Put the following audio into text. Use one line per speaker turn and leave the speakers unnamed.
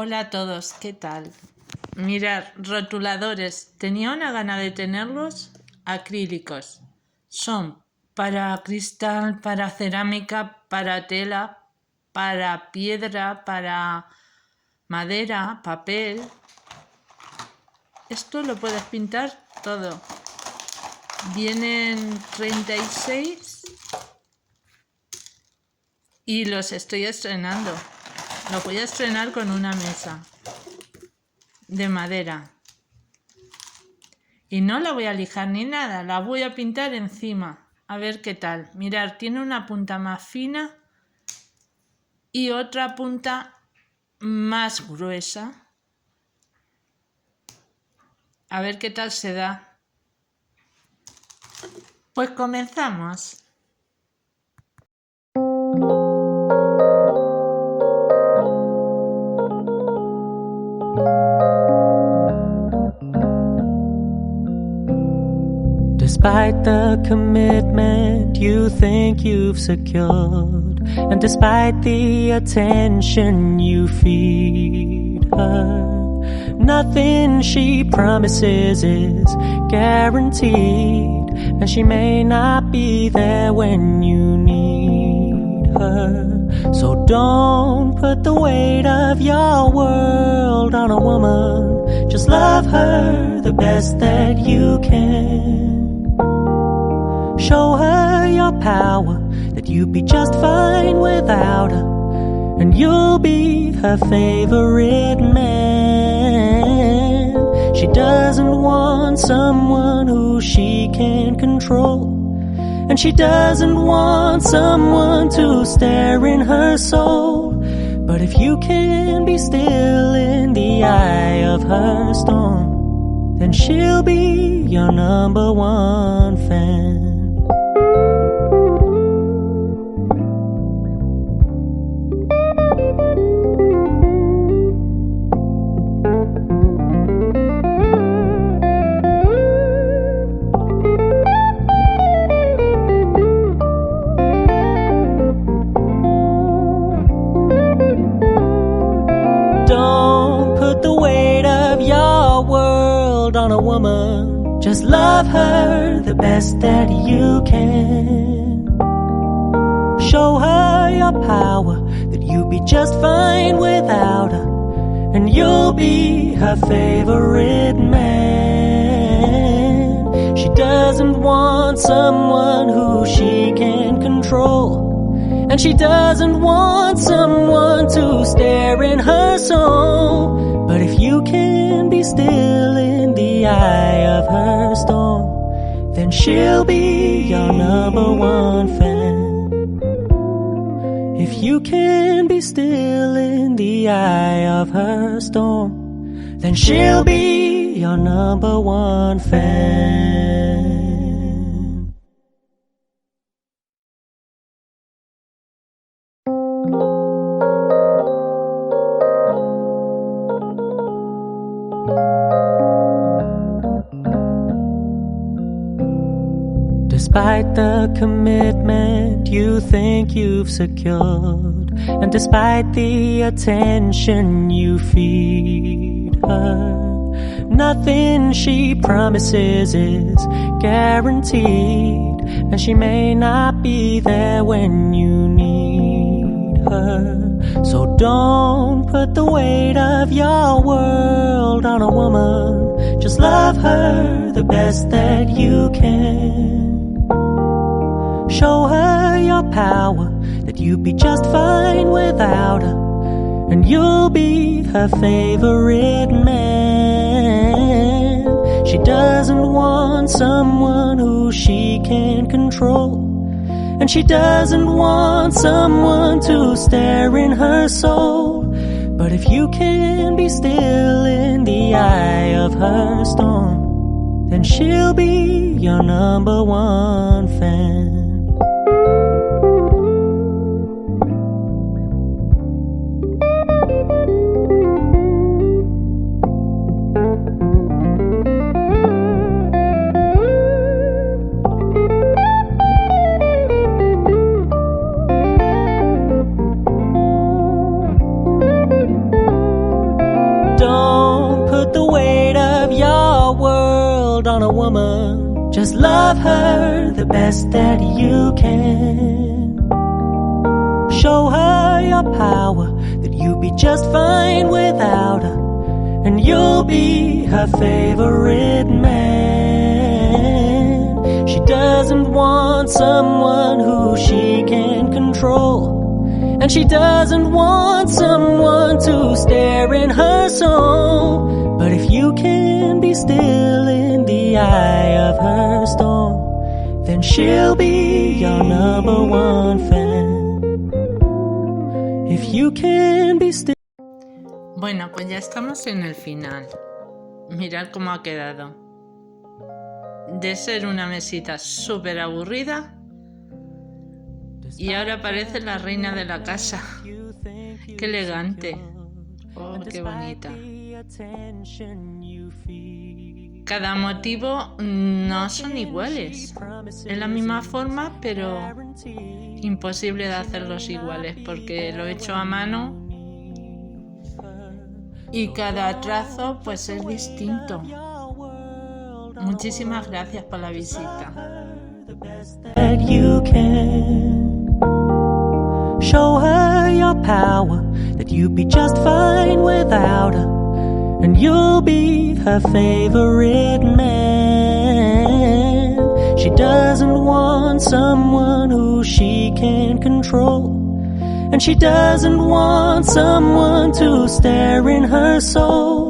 Hola a todos, ¿qué tal? Mirad, rotuladores. Tenía una gana de tenerlos acrílicos. Son para cristal, para cerámica, para tela, para piedra, para madera, papel. Esto lo puedes pintar todo. Vienen 36 y los estoy estrenando. Lo voy a estrenar con una mesa de madera. Y no la voy a lijar ni nada, la voy a pintar encima. A ver qué tal. Mirad, tiene una punta más fina y otra punta más gruesa. A ver qué tal se da. Pues comenzamos.
Despite the commitment you think you've secured, and despite the attention you feed her, nothing she promises is guaranteed, and she may not be there when you need her. So don't put the weight of your world on a woman. Just love her the best that you can. Show her your power, that you'd be just fine without her, and you'll be her favorite man. She doesn't want someone who she can control, and she doesn't want someone to stare in her soul. But if you can be still in the eye of her storm, then she'll be your number one fan. On a woman, just love her the best that you can. Show her your power, that you'll be just fine without her, and you'll be her favorite man. She doesn't want someone who she can control, and she doesn't want someone to stare in her soul. But if you can be still in the eye of her storm, then she'll be your number one fan. If you can be still in the eye of her storm, then she'll be your number one fan. Despite the commitment you think you've secured, and despite the attention you feed her, nothing she promises is guaranteed, and she may not be there when you need her. So don't put the weight of your world on a woman. Just love her the best that you can. Show her your power, that you'd be just fine without her, and you'll be her favorite man. She doesn't want someone who she can control, and she doesn't want someone to stare in her soul. But if you can be still in the eye of her storm, then she'll be your number one fan. one. Just love her the best that you can. Show her your power, that you'll be just fine without her, and you'll be her favorite man. She doesn't want someone who she can control, and she doesn't want someone to stare in her soul. But if you can be still in the eye of her storm, then she'll be your number one fan. If you can be still.
Bueno, pues ya estamos en el final. Mirad cómo ha quedado. De ser una mesita súper aburrida, y ahora parece la reina de la casa. Qué elegante. Oh, qué bonita. Cada motivo no son iguales. Es la misma forma, pero imposible de hacerlos iguales porque lo he hecho a mano y cada trazo pues es distinto. Muchísimas gracias por la visita.
Show her your power, that you'd be just fine without her, and you'll be her favorite man. She doesn't want someone who she can control, and she doesn't want someone to stare in her soul.